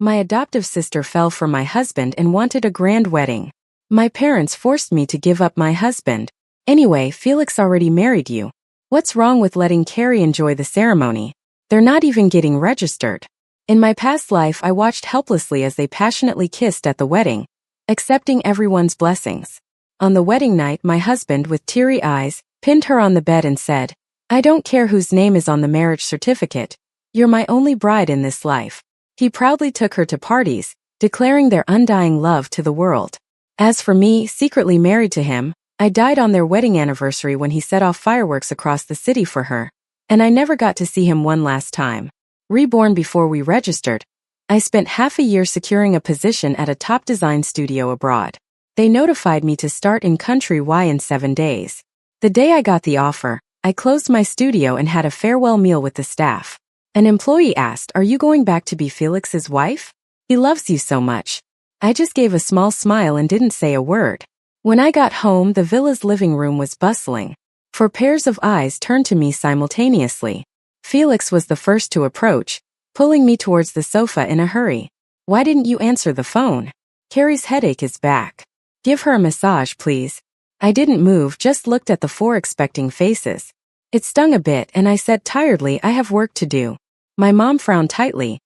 My adoptive sister fell for my husband and wanted a grand wedding. My parents forced me to give up my husband. Anyway, Felix already married you. What's wrong with letting Carrie enjoy the ceremony? They're not even getting registered. In my past life, I watched helplessly as they passionately kissed at the wedding, accepting everyone's blessings. On the wedding night, my husband, with teary eyes, pinned her on the bed and said, "I don't care whose name is on the marriage certificate. You're my only bride in this life." He proudly took her to parties, declaring their undying love to the world. As for me, secretly married to him, I died on their wedding anniversary when he set off fireworks across the city for her, and I never got to see him one last time. Reborn before we registered, I spent half a year securing a position at a top design studio abroad. They notified me to start in country Y in 7 days. The day I got the offer, I closed my studio and had a farewell meal with the staff. An employee asked, "Are you going back to be Felix's wife? He loves you so much." I just gave a small smile and didn't say a word. When I got home, the villa's living room was bustling. 4 pairs of eyes turned to me simultaneously. Felix was the first to approach, pulling me towards the sofa in a hurry. "Why didn't you answer the phone? Carrie's headache is back. Give her a massage, please." I didn't move, just looked at the 4 expecting faces. It stung a bit and I said tiredly, "I have work to do." My mom frowned tightly.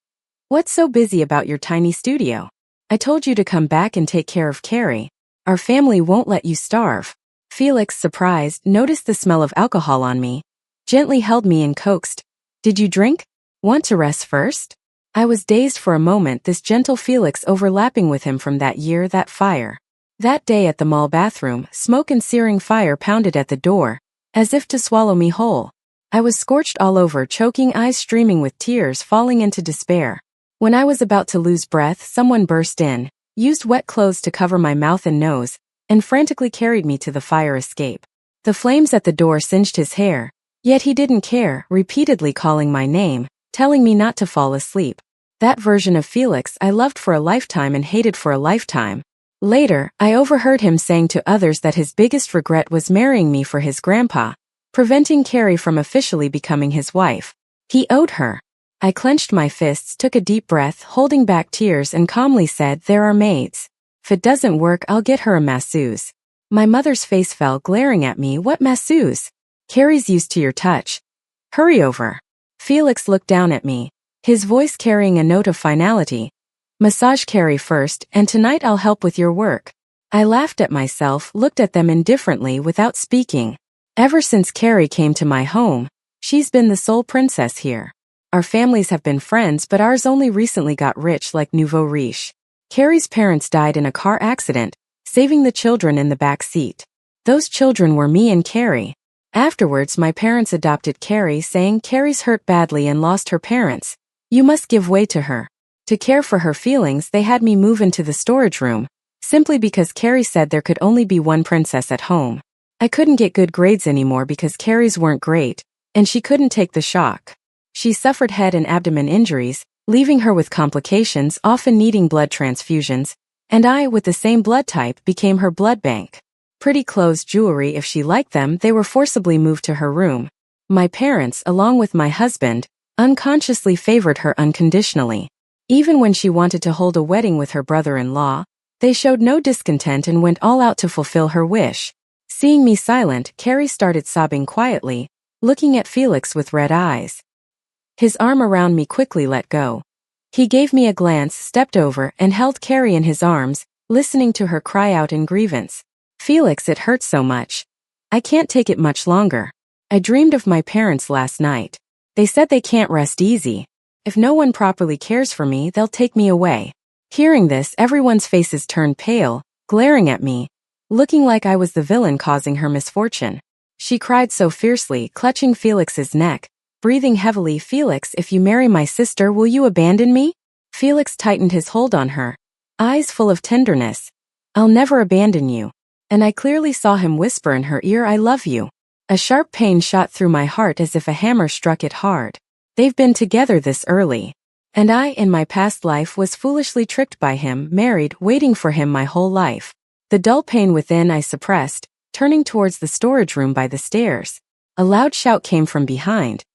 "What's so busy about your tiny studio? I told you to come back and take care of Carrie. Our family won't let you starve." Felix, surprised, noticed the smell of alcohol on me, gently held me and coaxed, "Did you drink? Want to rest first?" I was dazed for a moment, this gentle Felix overlapping with him from that year, that fire. That day at the mall bathroom, smoke and searing fire pounded at the door, as if to swallow me whole. I was scorched all over, choking, eyes streaming with tears, falling into despair. When I was about to lose breath, someone burst in, used wet clothes to cover my mouth and nose, and frantically carried me to the fire escape. The flames at the door singed his hair, yet he didn't care, repeatedly calling my name, telling me not to fall asleep. That version of Felix I loved for a lifetime and hated for a lifetime. Later, I overheard him saying to others that his biggest regret was marrying me for his grandpa, preventing Carrie from officially becoming his wife. He owed her. I clenched my fists, took a deep breath, holding back tears, and calmly said, "There are maids. If it doesn't work, I'll get her a masseuse." My mother's face fell, glaring at me. "What masseuse? Carrie's used to your touch. Hurry over." Felix looked down at me, his voice carrying a note of finality. "Massage Carrie first, and tonight I'll help with your work." I laughed at myself, looked at them indifferently without speaking. Ever since Carrie came to my home, she's been the sole princess here. Our families have been friends, but ours only recently got rich like nouveau riche. Carrie's parents died in a car accident, saving the children in the back seat. Those children were me and Carrie. Afterwards, my parents adopted Carrie, saying, "Carrie's hurt badly and lost her parents. You must give way to her." To care for her feelings, they had me move into the storage room, simply because Carrie said there could only be one princess at home. I couldn't get good grades anymore because Carrie's weren't great, and she couldn't take the shock. She suffered head and abdomen injuries, leaving her with complications, often needing blood transfusions, and I, with the same blood type, became her blood bank. Pretty clothes, jewelry, if she liked them, they were forcibly moved to her room. My parents, along with my husband, unconsciously favored her unconditionally. Even when she wanted to hold a wedding with her brother-in-law, they showed no discontent and went all out to fulfill her wish. Seeing me silent, Carrie started sobbing quietly, looking at Felix with red eyes. His arm around me quickly let go. He gave me a glance, stepped over, and held Carrie in his arms, listening to her cry out in grievance. "Felix, it hurts so much. I can't take it much longer. I dreamed of my parents last night. They said they can't rest easy. If no one properly cares for me, they'll take me away." Hearing this, everyone's faces turned pale, glaring at me, looking like I was the villain causing her misfortune. She cried so fiercely, clutching Felix's neck, breathing heavily, "Felix, if you marry my sister, will you abandon me?" Felix tightened his hold on her, eyes full of tenderness. "I'll never abandon you." And I clearly saw him whisper in her ear, "I love you." A sharp pain shot through my heart as if a hammer struck it hard. They've been together this early. And I, in my past life, was foolishly tricked by him, married, waiting for him my whole life. The dull pain within I suppressed, turning towards the storage room by the stairs. A loud shout came from behind.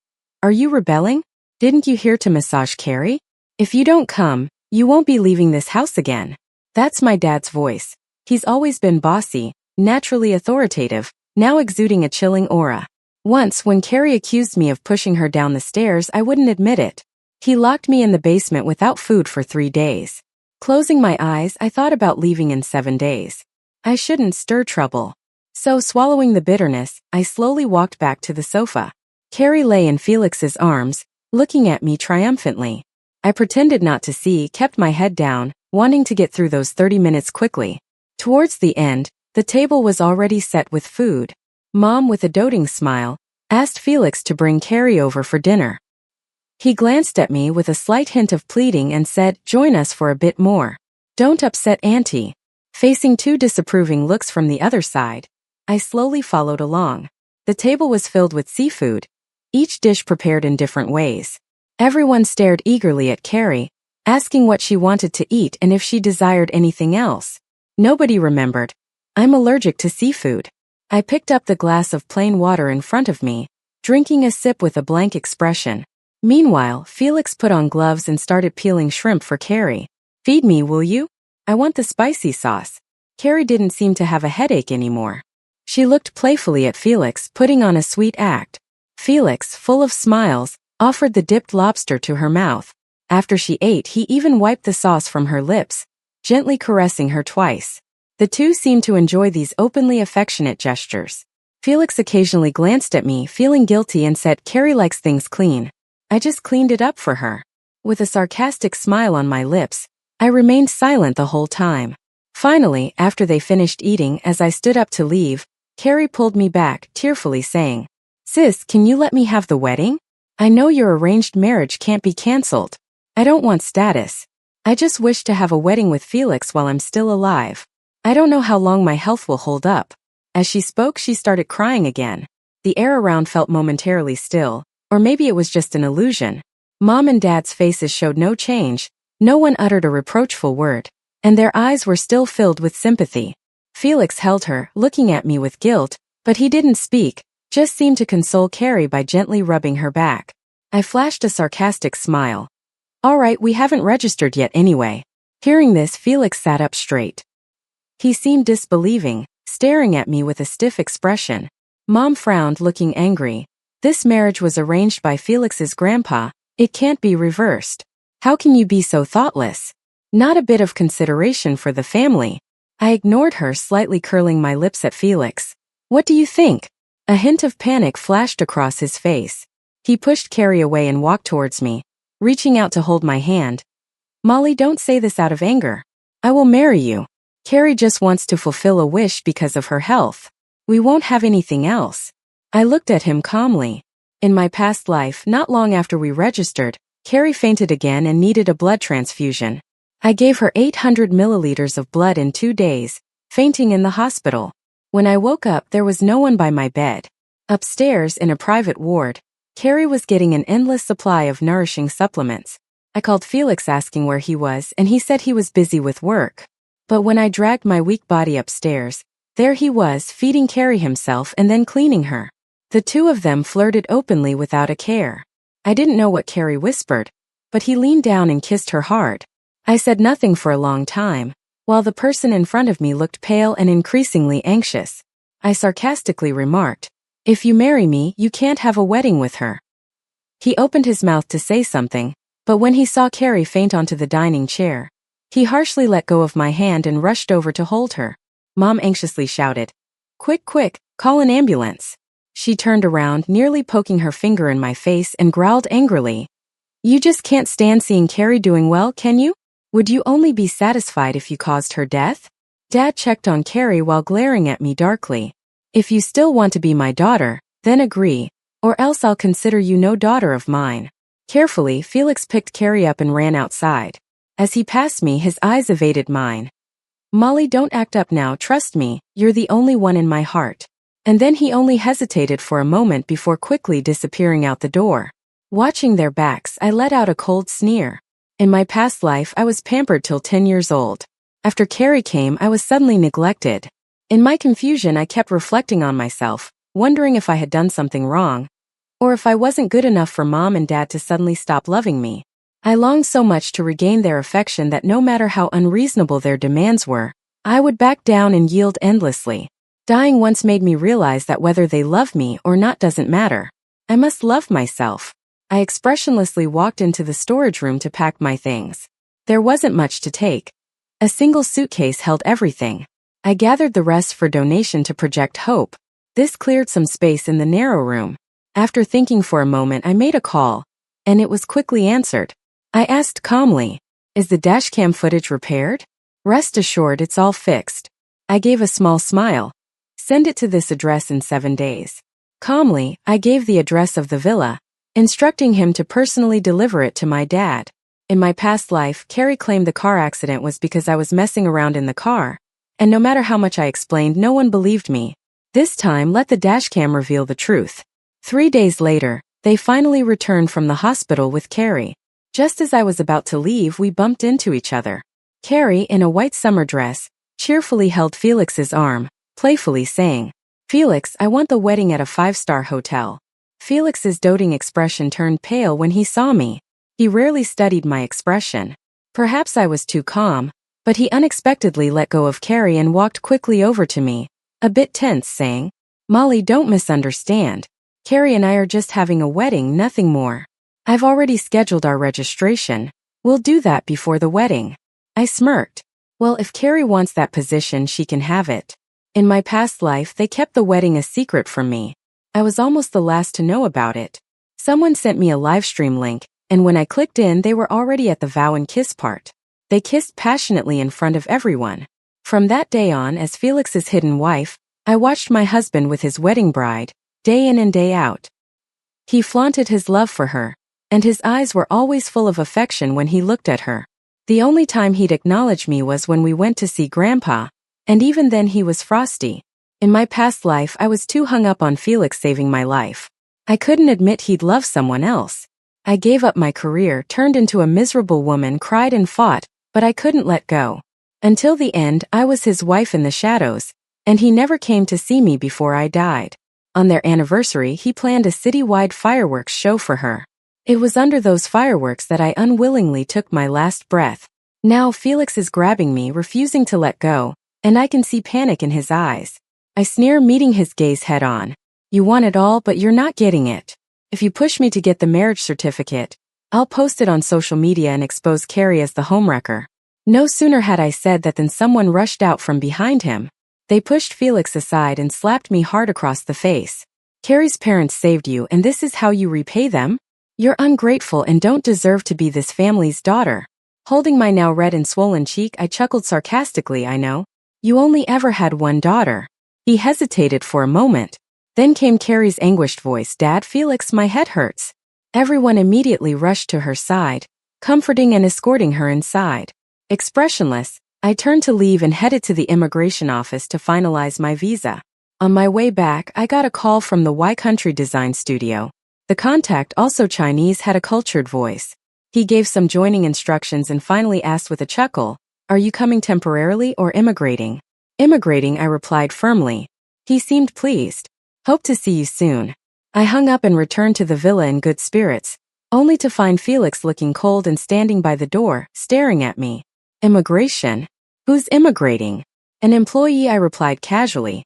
"Are you rebelling? Didn't you hear to massage Carrie? If you don't come, You won't be leaving this house again. That's my dad's voice. He's always been bossy, naturally authoritative, now exuding a chilling aura. Once, when Carrie accused me of pushing her down the stairs, I wouldn't admit it. He locked me in the basement without food for 3 days. Closing my eyes, I thought about leaving in 7 days. I shouldn't stir trouble. So, swallowing the bitterness, I slowly walked back to the sofa. Carrie lay in Felix's arms, looking at me triumphantly. I pretended not to see, kept my head down, wanting to get through those 30 minutes quickly. Towards the end, the table was already set with food. Mom, with a doting smile, asked Felix to bring Carrie over for dinner. He glanced at me with a slight hint of pleading and said, "Join us for a bit more. Don't upset Auntie." Facing 2 disapproving looks from the other side, I slowly followed along. The table was filled with seafood, each dish prepared in different ways. Everyone stared eagerly at Carrie, asking what she wanted to eat and if she desired anything else. Nobody remembered. I'm allergic to seafood. I picked up the glass of plain water in front of me, drinking a sip with a blank expression. Meanwhile, Felix put on gloves and started peeling shrimp for Carrie. "Feed me, will you? I want the spicy sauce." Carrie didn't seem to have a headache anymore. She looked playfully at Felix, putting on a sweet act. Felix, full of smiles, offered the dipped lobster to her mouth. After she ate, he even wiped the sauce from her lips, gently caressing her twice. The two seemed to enjoy these openly affectionate gestures. Felix occasionally glanced at me, feeling guilty, and said, "Carrie likes things clean. I just cleaned it up for her." With a sarcastic smile on my lips, I remained silent the whole time. Finally, after they finished eating, as I stood up to leave, Carrie pulled me back, tearfully saying, "Sis, can you let me have the wedding? I know your arranged marriage can't be cancelled. I don't want status. I just wish to have a wedding with Felix while I'm still alive. I don't know how long my health will hold up." As she spoke, she started crying again. The air around felt momentarily still, or maybe it was just an illusion. Mom and Dad's faces showed no change, no one uttered a reproachful word, and their eyes were still filled with sympathy. Felix held her, looking at me with guilt, but he didn't speak, just seemed to console Carrie by gently rubbing her back. I flashed a sarcastic smile. "All right, we haven't registered yet anyway." Hearing this, Felix sat up straight. He seemed disbelieving, staring at me with a stiff expression. Mom frowned, looking angry. "This marriage was arranged by Felix's grandpa. It can't be reversed. How can you be so thoughtless? Not a bit of consideration for the family." I ignored her, slightly curling my lips at Felix. "What do you think?" A hint of panic flashed across his face. He pushed Carrie away and walked towards me, reaching out to hold my hand. "Molly, don't say this out of anger. I will marry you. Carrie just wants to fulfill a wish because of her health. We won't have anything else." I looked at him calmly. In my past life, not long after we registered, Carrie fainted again and needed a blood transfusion. I gave her 800 milliliters of blood in 2 days, fainting in the hospital. When I woke up, there was no one by my bed. Upstairs, in a private ward, Carrie was getting an endless supply of nourishing supplements. I called Felix asking where he was, and he said he was busy with work. But when I dragged my weak body upstairs, there he was, feeding Carrie himself and then cleaning her. The two of them flirted openly without a care. I didn't know what Carrie whispered, but he leaned down and kissed her hard. I said nothing for a long time, while the person in front of me looked pale and increasingly anxious. I sarcastically remarked, "If you marry me, you can't have a wedding with her." He opened his mouth to say something, but when he saw Carrie faint onto the dining chair, he harshly let go of my hand and rushed over to hold her. Mom anxiously shouted, "Quick, quick, call an ambulance." She turned around, nearly poking her finger in my face, and growled angrily, "You just can't stand seeing Carrie doing well, can you? Would you only be satisfied if you caused her death?" Dad checked on Carrie while glaring at me darkly. "If you still want to be my daughter, then agree, or else I'll consider you no daughter of mine." Carefully, Felix picked Carrie up and ran outside. As he passed me, his eyes evaded mine. "Molly, don't act up now, trust me, you're the only one in my heart." And then he only hesitated for a moment before quickly disappearing out the door. Watching their backs, I let out a cold sneer. In my past life, I was pampered till 10 years old. After Carrie came, I was suddenly neglected. In my confusion, I kept reflecting on myself, wondering if I had done something wrong, or if I wasn't good enough for Mom and Dad to suddenly stop loving me. I longed so much to regain their affection that no matter how unreasonable their demands were, I would back down and yield endlessly. Dying once made me realize that whether they love me or not doesn't matter. I must love myself. I expressionlessly walked into the storage room to pack my things. There wasn't much to take. A single suitcase held everything. I gathered the rest for donation to Project Hope. This cleared some space in the narrow room. After thinking for a moment, I made a call, and it was quickly answered. I asked calmly, "Is the dashcam footage repaired?" "Rest assured it's all fixed." I gave a small smile. "Send it to this address in 7 days." Calmly, I gave the address of the villa, instructing him to personally deliver it to my dad. In my past life, Carrie claimed the car accident was because I was messing around in the car, and no matter how much I explained, no one believed me. This time, let the dashcam reveal the truth. 3 days later, they finally returned from the hospital with Carrie. Just as I was about to leave, we bumped into each other. Carrie, in a white summer dress, cheerfully held Felix's arm, playfully saying, "Felix, I want the wedding at a 5-star hotel." Felix's doting expression turned pale when he saw me. He rarely studied my expression. Perhaps I was too calm, but he unexpectedly let go of Carrie and walked quickly over to me, a bit tense, saying, "Molly, don't misunderstand. Carrie and I are just having a wedding, nothing more. I've already scheduled our registration. We'll do that before the wedding." I smirked. Well, if Carrie wants that position, she can have it. In my past life, they kept the wedding a secret from me. I was almost the last to know about it. Someone sent me a livestream link, and when I clicked in, they were already at the vow and kiss part. They kissed passionately in front of everyone. From that day on, as Felix's hidden wife, I watched my husband with his wedding bride, day in and day out. He flaunted his love for her, and his eyes were always full of affection when he looked at her. The only time he'd acknowledge me was when we went to see Grandpa, and even then he was frosty. In my past life, I was too hung up on Felix saving my life. I couldn't admit he'd love someone else. I gave up my career, turned into a miserable woman, cried and fought, but I couldn't let go. Until the end, I was his wife in the shadows, and he never came to see me before I died. On their anniversary, he planned a citywide fireworks show for her. It was under those fireworks that I unwillingly took my last breath. Now Felix is grabbing me, refusing to let go, and I can see panic in his eyes. I sneer, meeting his gaze head on. "You want it all, but you're not getting it. If you push me to get the marriage certificate, I'll post it on social media and expose Carrie as the homewrecker." No sooner had I said that than someone rushed out from behind him. They pushed Felix aside and slapped me hard across the face. "Carrie's parents saved you, and this is how you repay them? You're ungrateful and don't deserve to be this family's daughter." Holding my now red and swollen cheek, I chuckled sarcastically. "I know. You only ever had one daughter." He hesitated for a moment. Then came Carrie's anguished voice, "Dad, Felix, my head hurts." Everyone immediately rushed to her side, comforting and escorting her inside. Expressionless, I turned to leave and headed to the immigration office to finalize my visa. On my way back, I got a call from the Y Country Design Studio. The contact, also Chinese, had a cultured voice. He gave some joining instructions and finally asked with a chuckle, "Are you coming temporarily or immigrating?" "Immigrating," I replied firmly. He seemed pleased. "Hope to see you soon." I hung up and returned to the villa in good spirits, only to find Felix looking cold and standing by the door, staring at me. "Immigration? Who's immigrating?" "An employee," I replied casually.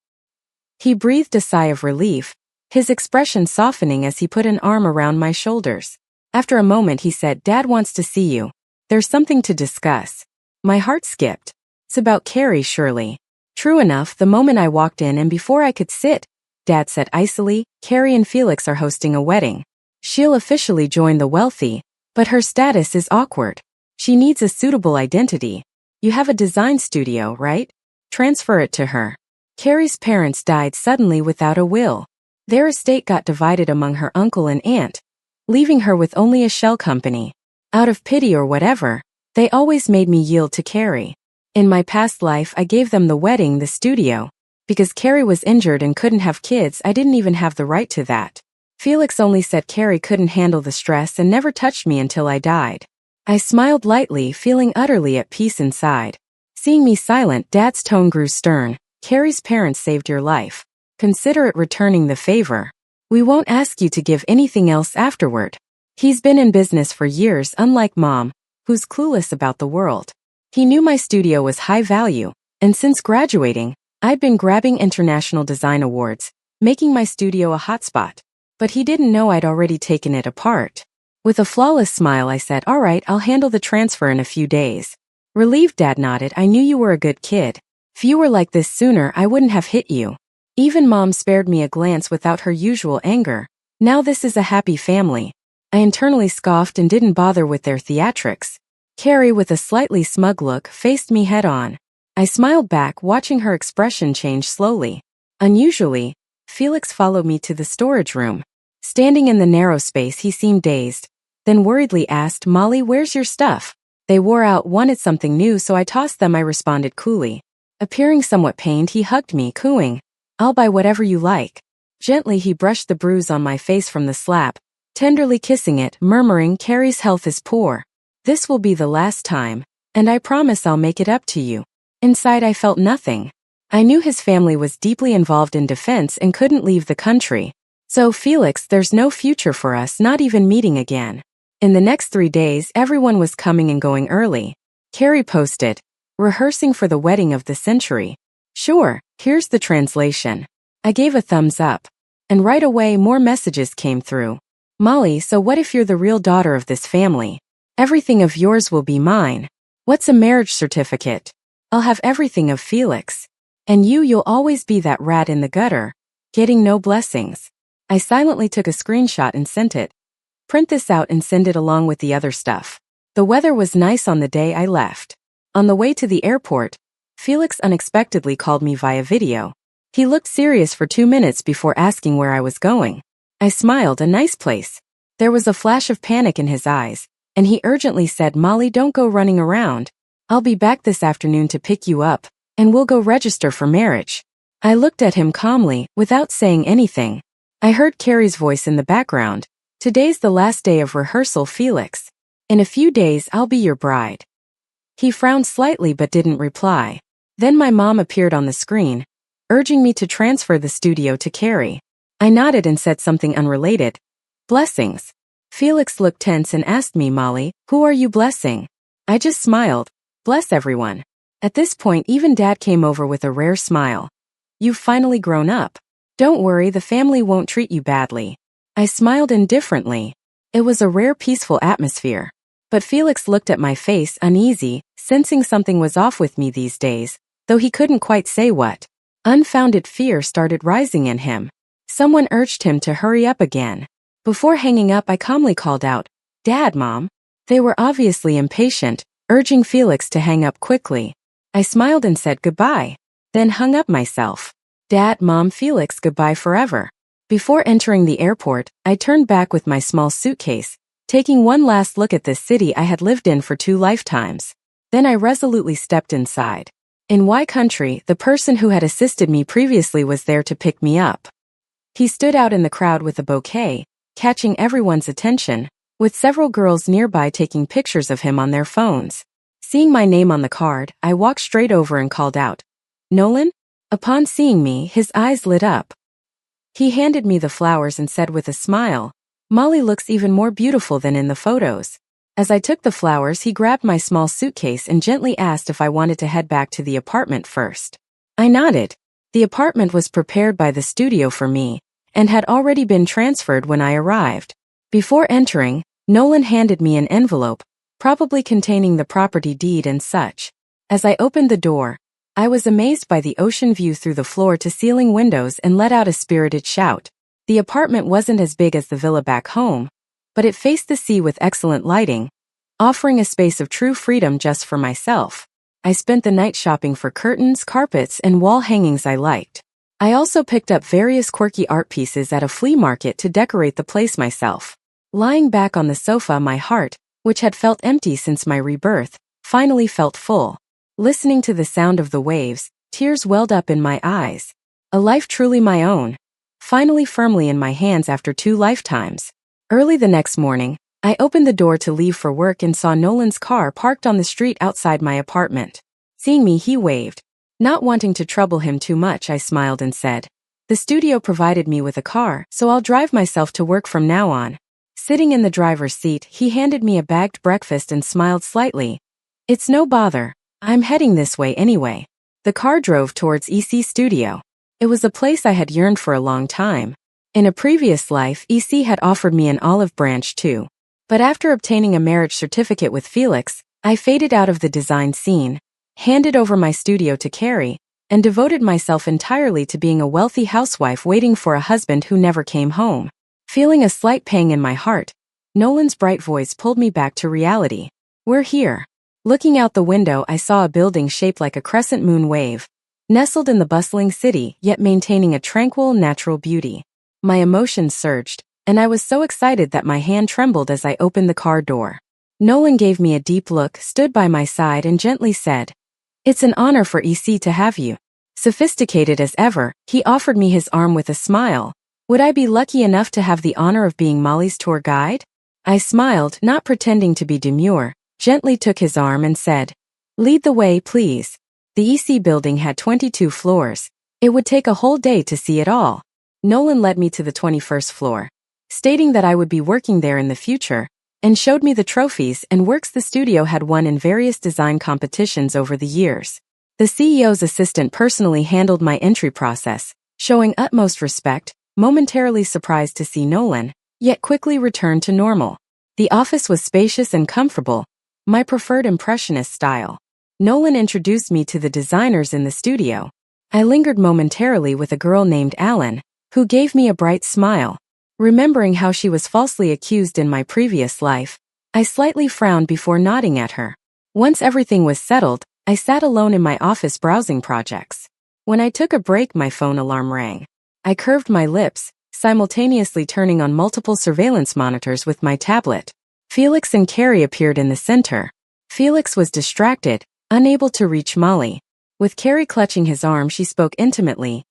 He breathed a sigh of relief, his expression softening as he put an arm around my shoulders. After a moment he said, "Dad wants to see you. There's something to discuss." My heart skipped. It's about Carrie, surely. True enough, the moment I walked in and before I could sit, Dad said icily, "Carrie and Felix are hosting a wedding. She'll officially join the wealthy, but her status is awkward. She needs a suitable identity. You have a design studio, right? Transfer it to her." Carrie's parents died suddenly without a will. Their estate got divided among her uncle and aunt, leaving her with only a shell company. Out of pity or whatever, they always made me yield to Carrie. In my past life, I gave them the wedding, the studio. Because Carrie was injured and couldn't have kids, I didn't even have the right to that. Felix only said Carrie couldn't handle the stress and never touched me until I died. I smiled lightly, feeling utterly at peace inside. Seeing me silent, Dad's tone grew stern. "Carrie's parents saved your life. Consider it returning the favor. We won't ask you to give anything else afterward." He's been in business for years, unlike Mom, who's clueless about the world. He knew my studio was high value, and since graduating, I'd been grabbing international design awards, making my studio a hotspot. But he didn't know I'd already taken it apart. With a flawless smile, I said, "All right, I'll handle the transfer in a few days." Relieved, Dad nodded. "I knew you were a good kid. If you were like this sooner, I wouldn't have hit you." Even Mom spared me a glance without her usual anger. Now this is a happy family. I internally scoffed and didn't bother with their theatrics. Carrie, with a slightly smug look, faced me head-on. I smiled back, watching her expression change slowly. Unusually, Felix followed me to the storage room. Standing in the narrow space, he seemed dazed, then worriedly asked, "Molly, where's your stuff?" They wore out, wanted something new, so I tossed them, I responded coolly. Appearing somewhat pained, he hugged me, cooing, "I'll buy whatever you like." Gently, he brushed the bruise on my face from the slap, tenderly kissing it, murmuring, "Carrie's health is poor. This will be the last time, and I promise I'll make it up to you." Inside, I felt nothing. I knew his family was deeply involved in defense and couldn't leave the country. "So, Felix, there's no future for us, not even meeting again." In the next 3 days, everyone was coming and going early. Carrie posted, "Rehearsing for the wedding of the century." "Sure, here's the translation." I gave a thumbs up. And right away, more messages came through. "Molly, so what if you're the real daughter of this family? Everything of yours will be mine. What's a marriage certificate? I'll have everything of Felix. And you'll always be that rat in the gutter, getting no blessings." I silently took a screenshot and sent it. "Print this out and send it along with the other stuff." The weather was nice on the day I left. On the way to the airport, Felix unexpectedly called me via video. He looked serious for 2 minutes before asking where I was going. I smiled, "A nice place." There was a flash of panic in his eyes, and he urgently said, "Molly, don't go running around. I'll be back this afternoon to pick you up, and we'll go register for marriage." I looked at him calmly, without saying anything. I heard Carrie's voice in the background. "Today's the last day of rehearsal, Felix. In a few days, I'll be your bride." He frowned slightly but didn't reply. Then my mom appeared on the screen, urging me to transfer the studio to Carrie. I nodded and said something unrelated. "Blessings." Felix looked tense and asked me, "Molly, who are you blessing?" I just smiled. "Bless everyone." At this point, even Dad came over with a rare smile. "You've finally grown up. Don't worry, the family won't treat you badly." I smiled indifferently. It was a rare peaceful atmosphere. But Felix looked at my face, uneasy, sensing something was off with me these days, though he couldn't quite say what. Unfounded fear started rising in him. Someone urged him to hurry up again. Before hanging up, I calmly called out, "Dad, Mom." They were obviously impatient, urging Felix to hang up quickly. I smiled and said goodbye, then hung up myself. Dad, Mom, Felix, goodbye forever. Before entering the airport, I turned back with my small suitcase, taking one last look at this city I had lived in for 2 lifetimes. Then I resolutely stepped inside. In Y Country, the person who had assisted me previously was there to pick me up. He stood out in the crowd with a bouquet, catching everyone's attention, with several girls nearby taking pictures of him on their phones. Seeing my name on the card, I walked straight over and called out, "Nolan?" Upon seeing me, his eyes lit up. He handed me the flowers and said with a smile, "Molly looks even more beautiful than in the photos." As I took the flowers, he grabbed my small suitcase and gently asked if I wanted to head back to the apartment first. I nodded. The apartment was prepared by the studio for me, and had already been transferred when I arrived. Before entering, Nolan handed me an envelope, probably containing the property deed and such. As I opened the door, I was amazed by the ocean view through the floor-to-ceiling windows and let out a spirited shout. The apartment wasn't as big as the villa back home, but it faced the sea with excellent lighting, offering a space of true freedom just for myself. I spent the night shopping for curtains, carpets, and wall hangings I liked. I also picked up various quirky art pieces at a flea market to decorate the place myself. Lying back on the sofa, my heart, which had felt empty since my rebirth, finally felt full. Listening to the sound of the waves, tears welled up in my eyes. A life truly my own, finally firmly in my hands after 2 lifetimes. Early the next morning, I opened the door to leave for work and saw Nolan's car parked on the street outside my apartment. Seeing me, he waved. Not wanting to trouble him too much, I smiled and said, "The studio provided me with a car, so I'll drive myself to work from now on." Sitting in the driver's seat, he handed me a bagged breakfast and smiled slightly. It's no bother. I'm heading this way anyway. The car drove towards EC Studio. It was a place I had yearned for a long time. In a previous life, EC had offered me an olive branch too. But after obtaining a marriage certificate with Felix, I faded out of the design scene, handed over my studio to Carrie, and devoted myself entirely to being a wealthy housewife waiting for a husband who never came home. Feeling a slight pang in my heart, Nolan's bright voice pulled me back to reality. We're here. Looking out the window, I saw a building shaped like a crescent moon wave, nestled in the bustling city, yet maintaining a tranquil, natural beauty. My emotions surged, and I was so excited that my hand trembled as I opened the car door. Nolan gave me a deep look, stood by my side, and gently said, "It's an honor for EC to have you." Sophisticated as ever, he offered me his arm with a smile. Would I be lucky enough to have the honor of being Molly's tour guide? I smiled, not pretending to be demure, gently took his arm and said, "Lead the way, please." The EC building had 22 floors. It would take a whole day to see it all. Nolan led me to the 21st floor, stating that I would be working there in the future, and showed me the trophies and works the studio had won in various design competitions over the years. The CEO's assistant personally handled my entry process, showing utmost respect, momentarily surprised to see Nolan, yet quickly returned to normal. The office was spacious and comfortable, my preferred impressionist style. Nolan introduced me to the designers in the studio. I lingered momentarily with a girl named Alan, who gave me a bright smile. Remembering how she was falsely accused in my previous life, I slightly frowned before nodding at her. Once everything was settled, I sat alone in my office browsing projects. When I took a break, my phone alarm rang. I curved my lips, simultaneously turning on multiple surveillance monitors with my tablet. Felix and Carrie appeared in the center. Felix was distracted, unable to reach Molly. With Carrie clutching his arm, she spoke intimately.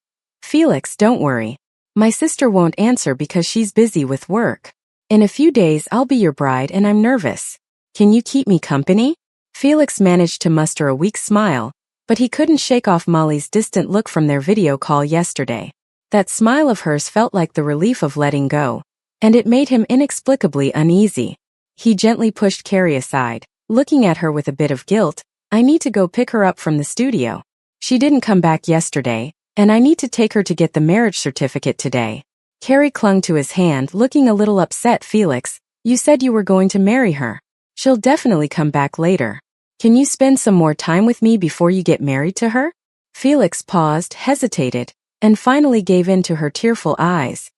"Felix, don't worry. My sister won't answer because she's busy with work. In a few days I'll be your bride and I'm nervous. Can you keep me company?" Felix managed to muster a weak smile, but he couldn't shake off Molly's distant look from their video call yesterday. That smile of hers felt like the relief of letting go, and it made him inexplicably uneasy. He gently pushed Carrie aside, looking at her with a bit of guilt. "I need to go pick her up from the studio. She didn't come back yesterday, and I need to take her to get the marriage certificate today." Carrie clung to his hand, looking a little upset. "Felix, you said you were going to marry her. She'll definitely come back later. Can you spend some more time with me before you get married to her?" Felix paused, hesitated, and finally gave in to her tearful eyes.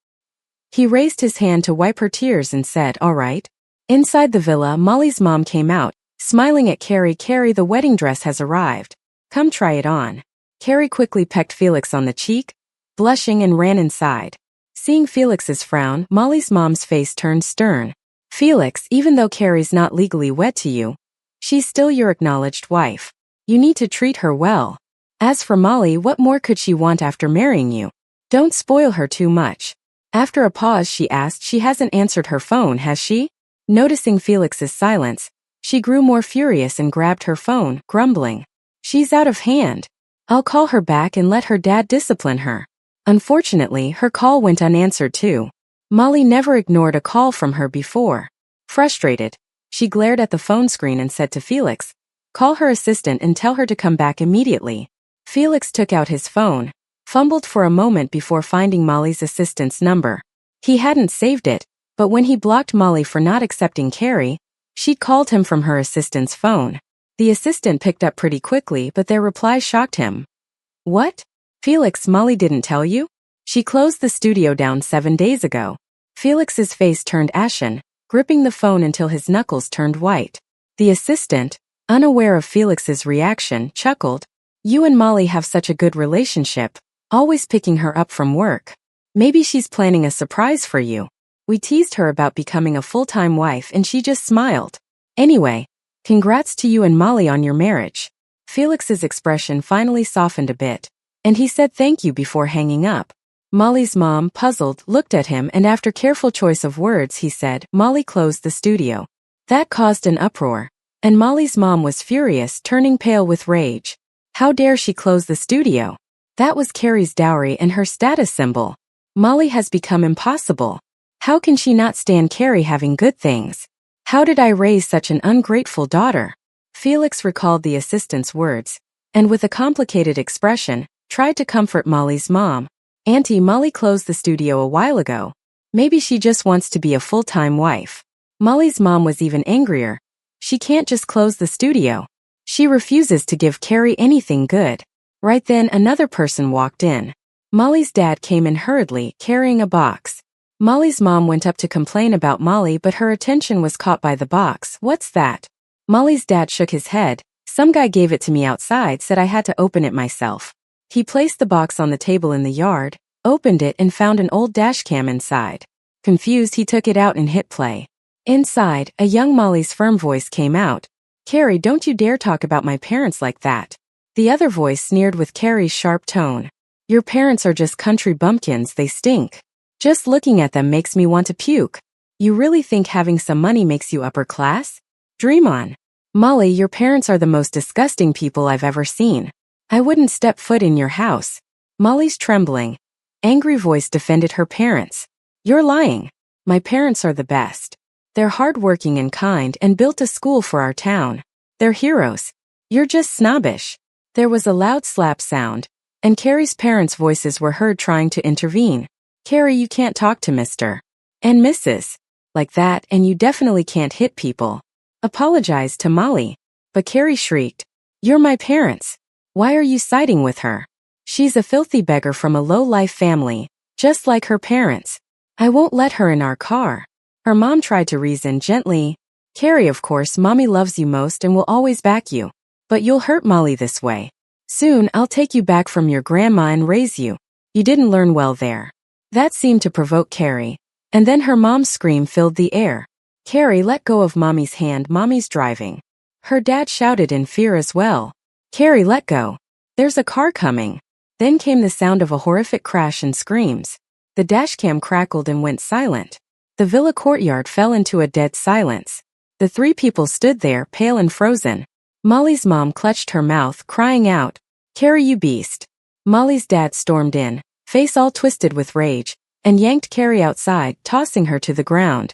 He raised his hand to wipe her tears and said, "All right." Inside the villa, Molly's mom came out, smiling at Carrie. "Carrie, the wedding dress has arrived. Come try it on." Carrie quickly pecked Felix on the cheek, blushing, and ran inside. Seeing Felix's frown, Molly's mom's face turned stern. "Felix, even though Carrie's not legally wed to you, she's still your acknowledged wife. You need to treat her well. As for Molly, what more could she want after marrying you? Don't spoil her too much." After a pause, she asked, "She hasn't answered her phone, has she?" Noticing Felix's silence, she grew more furious and grabbed her phone, grumbling, "She's out of hand. I'll call her back and let her dad discipline her." Unfortunately, her call went unanswered too. Molly never ignored a call from her before. Frustrated, she glared at the phone screen and said to Felix, "Call her assistant and tell her to come back immediately." Felix took out his phone, fumbled for a moment before finding Molly's assistant's number. He hadn't saved it, but when he blocked Molly for not accepting Carrie, she'd called him from her assistant's phone. The assistant picked up pretty quickly, but their reply shocked him. "What? Felix, Molly didn't tell you? She closed the studio down 7 days ago." Felix's face turned ashen, gripping the phone until his knuckles turned white. The assistant, unaware of Felix's reaction, chuckled. "You and Molly have such a good relationship, always picking her up from work. Maybe she's planning a surprise for you. We teased her about becoming a full-time wife and she just smiled. Anyway, congrats to you and Molly on your marriage." Felix's expression finally softened a bit, and he said thank you before hanging up. Molly's mom, puzzled, looked at him, and after careful choice of words he said, "Molly closed the studio." That caused an uproar, and Molly's mom was furious, turning pale with rage. How dare she close the studio? That was Carrie's dowry and her status symbol. Molly has become impossible. How can she not stand Carrie having good things? How did I raise such an ungrateful daughter? Felix recalled the assistant's words, and with a complicated expression, tried to comfort Molly's mom. Auntie, Molly closed the studio a while ago. Maybe she just wants to be a full-time wife. Molly's mom was even angrier. She can't just close the studio. She refuses to give Carrie anything good. Right then another person walked in. Molly's dad came in hurriedly, carrying a box. Molly's mom went up to complain about Molly, but her attention was caught by the box. What's that? Molly's dad shook his head. Some guy gave it to me outside, said I had to open it myself. He placed the box on the table in the yard, opened it and found an old dashcam inside. Confused, he took it out and hit play. Inside, a young Molly's firm voice came out. Carrie, don't you dare talk about my parents like that. The other voice sneered with Carrie's sharp tone. Your parents are just country bumpkins, they stink. Just looking at them makes me want to puke. You really think having some money makes you upper class? Dream on. Molly, your parents are the most disgusting people I've ever seen. I wouldn't step foot in your house. Molly's trembling, angry voice defended her parents. You're lying. My parents are the best. They're hardworking and kind and built a school for our town. They're heroes. You're just snobbish. There was a loud slap sound, and Carrie's parents' voices were heard trying to intervene. Carrie, you can't talk to Mr. and Mrs. like that, and you definitely can't hit people. Apologized to Molly. But Carrie shrieked. You're my parents. Why are you siding with her? She's a filthy beggar from a low-life family, just like her parents. I won't let her in our car. Her mom tried to reason gently. Carrie, of course, Mommy loves you most and will always back you. But you'll hurt Molly this way. Soon, I'll take you back from your grandma and raise you. You didn't learn well there. That seemed to provoke Carrie, and then her mom's scream filled the air. Carrie, let go of Mommy's hand, Mommy's driving. Her dad shouted in fear as well. Carrie, let go. There's a car coming. Then came the sound of a horrific crash and screams. The dashcam crackled and went silent. The villa courtyard fell into a dead silence. The three people stood there, pale and frozen. Molly's mom clutched her mouth, crying out, Carrie, you beast. Molly's dad stormed in, face all twisted with rage, and yanked Carrie outside, tossing her to the ground.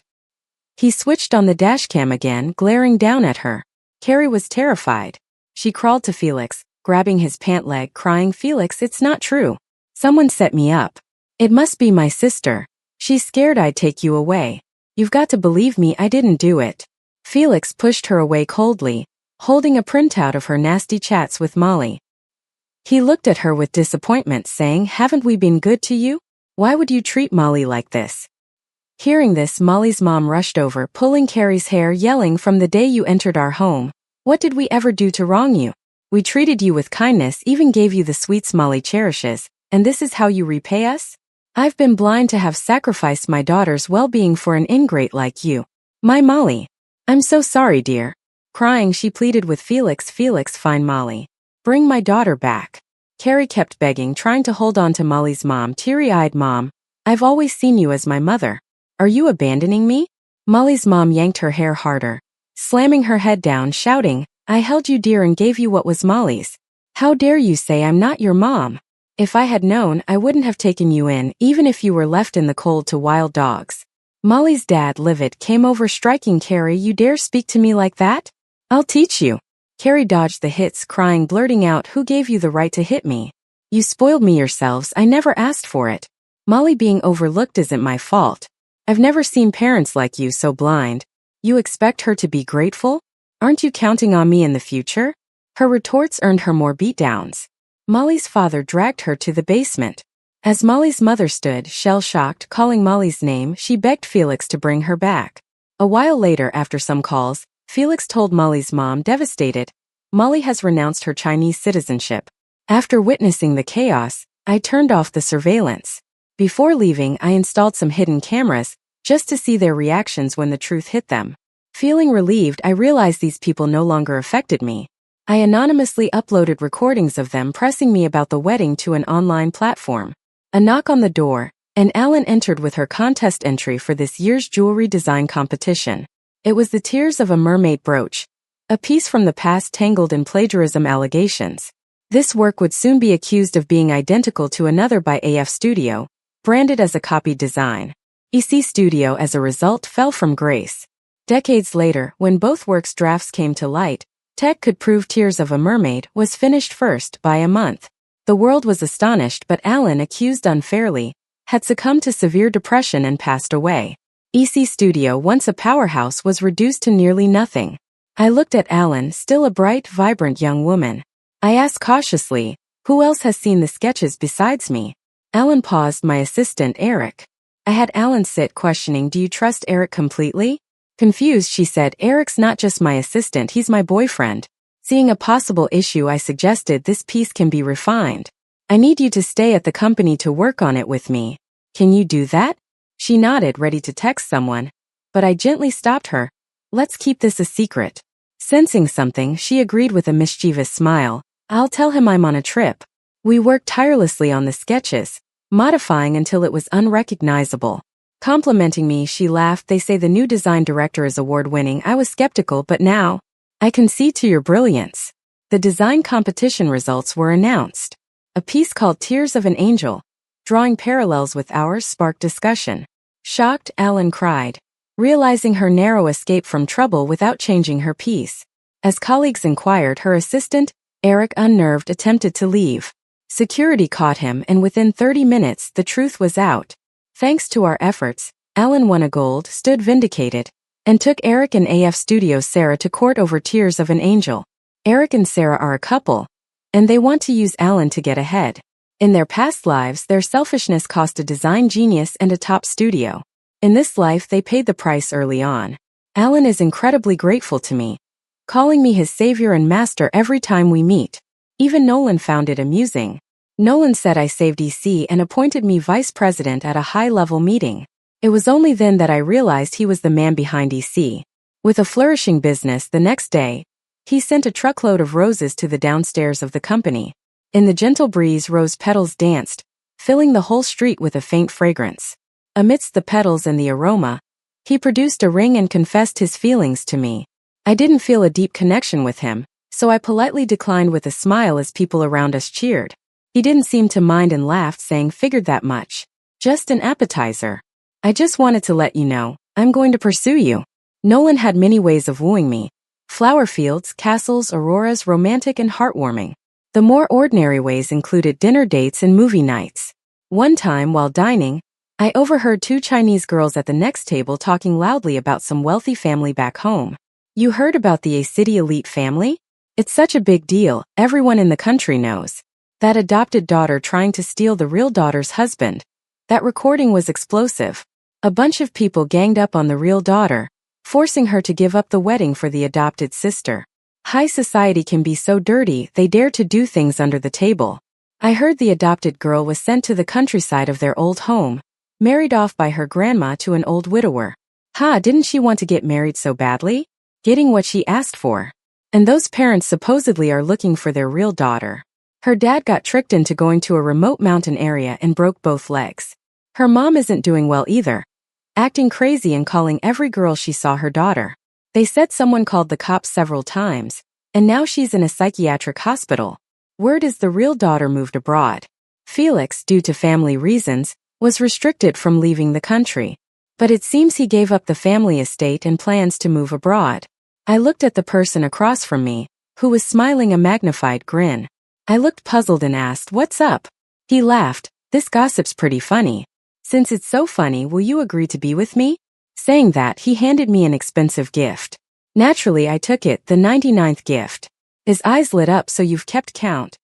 He switched on the dashcam again, glaring down at her. Carrie was terrified. She crawled to Felix, grabbing his pant leg, crying, Felix, it's not true. Someone set me up. It must be my sister. She's scared I'd take you away. You've got to believe me, I didn't do it. Felix pushed her away coldly, holding a printout of her nasty chats with Molly. He looked at her with disappointment, saying, haven't we been good to you? Why would you treat Molly like this? Hearing this, Molly's mom rushed over, pulling Carrie's hair, yelling, from the day you entered our home, what did we ever do to wrong you? We treated you with kindness, even gave you the sweets Molly cherishes, and this is how you repay us? I've been blind to have sacrificed my daughter's well-being for an ingrate like you. My Molly. I'm so sorry, dear. Crying, she pleaded with Felix, Felix, find Molly. Bring my daughter back. Carrie kept begging, trying to hold on to Molly's mom, teary-eyed. Mom, I've always seen you as my mother. Are you abandoning me? Molly's mom yanked her hair harder, slamming her head down, shouting, I held you dear and gave you what was Molly's. How dare you say I'm not your mom? If I had known, I wouldn't have taken you in, even if you were left in the cold to wild dogs. Molly's dad, livid, came over, striking Carrie. You dare speak to me like that? I'll teach you. Carrie dodged the hits, crying, blurting out, who gave you the right to hit me? You spoiled me yourselves, I never asked for it. Molly being overlooked isn't my fault. I've never seen parents like you so blind. You expect her to be grateful? Aren't you counting on me in the future? Her retorts earned her more beatdowns. Molly's father dragged her to the basement. As Molly's mother stood, shell-shocked, calling Molly's name, she begged Felix to bring her back. A while later, after some calls, Felix told Molly's mom, devastated, Molly has renounced her Chinese citizenship. After witnessing the chaos, I turned off the surveillance. Before leaving, I installed some hidden cameras, just to see their reactions when the truth hit them. Feeling relieved, I realized these people no longer affected me. I anonymously uploaded recordings of them pressing me about the wedding to an online platform. A knock on the door, and Ellen entered with her contest entry for this year's jewelry design competition. It was the Tears of a Mermaid brooch, a piece from the past tangled in plagiarism allegations. This work would soon be accused of being identical to another by AF Studio, branded as a copy design. EC Studio as a result fell from grace. Decades later, when both works' drafts came to light, tech could prove Tears of a Mermaid was finished first by a month. The world was astonished, but Alan, accused unfairly, had succumbed to severe depression and passed away. EC Studio, once a powerhouse, was reduced to nearly nothing. I looked at Alan, still a bright, vibrant young woman. I asked cautiously, "Who else has seen the sketches besides me?" Alan paused. "My assistant, Eric." I had Alan sit, questioning, "Do you trust Eric completely?" Confused, she said, "Eric's not just my assistant, he's my boyfriend." Seeing a possible issue, I suggested, "This piece can be refined. I need you to stay at the company to work on it with me. Can you do that?" She nodded, ready to text someone, but I gently stopped her. "Let's keep this a secret." Sensing something, she agreed with a mischievous smile. "I'll tell him I'm on a trip." We worked tirelessly on the sketches, modifying until it was unrecognizable. Complimenting me, she laughed. "They say the new design director is award-winning." I was skeptical, but now I can see to your brilliance. The design competition results were announced. A piece called Tears of an Angel, drawing parallels with ours, sparked discussion. Shocked, Alan cried, realizing her narrow escape from trouble without changing her piece. As colleagues inquired, her assistant, Eric, unnerved, attempted to leave. Security caught him, and within 30 minutes the truth was out. Thanks to our efforts, Alan won a gold, stood vindicated, and took Eric and AF Studios' Sarah to court over Tears of an Angel. Eric and Sarah are a couple, and they want to use Alan to get ahead. In their past lives, their selfishness cost a design genius and a top studio. In this life, they paid the price early on. Alan is incredibly grateful to me, calling me his savior and master every time we meet. Even Nolan found it amusing. Nolan said I saved EC and appointed me vice president at a high-level meeting. It was only then that I realized he was the man behind EC. With a flourishing business, the next day, he sent a truckload of roses to the downstairs of the company. In the gentle breeze, rose petals danced, filling the whole street with a faint fragrance. Amidst the petals and the aroma, he produced a ring and confessed his feelings to me. I didn't feel a deep connection with him, so I politely declined with a smile as people around us cheered. He didn't seem to mind and laughed, saying, "Figured that much. Just an appetizer. I just wanted to let you know, I'm going to pursue you." Nolan had many ways of wooing me. Flower fields, castles, auroras, romantic and heartwarming. The more ordinary ways included dinner dates and movie nights. One time, while dining, I overheard two Chinese girls at the next table talking loudly about some wealthy family back home. "You heard about the A-City elite family? It's such a big deal, everyone in the country knows. That adopted daughter trying to steal the real daughter's husband. That recording was explosive. A bunch of people ganged up on the real daughter, forcing her to give up the wedding for the adopted sister. High society can be so dirty, they dare to do things under the table. I heard the adopted girl was sent to the countryside of their old home, married off by her grandma to an old widower. Didn't she want to get married so badly? Getting what she asked for. And those parents supposedly are looking for their real daughter. Her dad got tricked into going to a remote mountain area and broke both legs. Her mom isn't doing well either, acting crazy and calling every girl she saw her daughter. They said someone called the cops several times, and now she's in a psychiatric hospital. Word is the real daughter moved abroad. Felix, due to family reasons, was restricted from leaving the country. But it seems he gave up the family estate and plans to move abroad. I looked at the person across from me, who was smiling a magnified grin. I looked puzzled and asked, "What's up?" He laughed. "This gossip's pretty funny. Since it's so funny, will you agree to be with me?" Saying that, he handed me an expensive gift. Naturally, I took it, the 99th gift. His eyes lit up. "So you've kept count.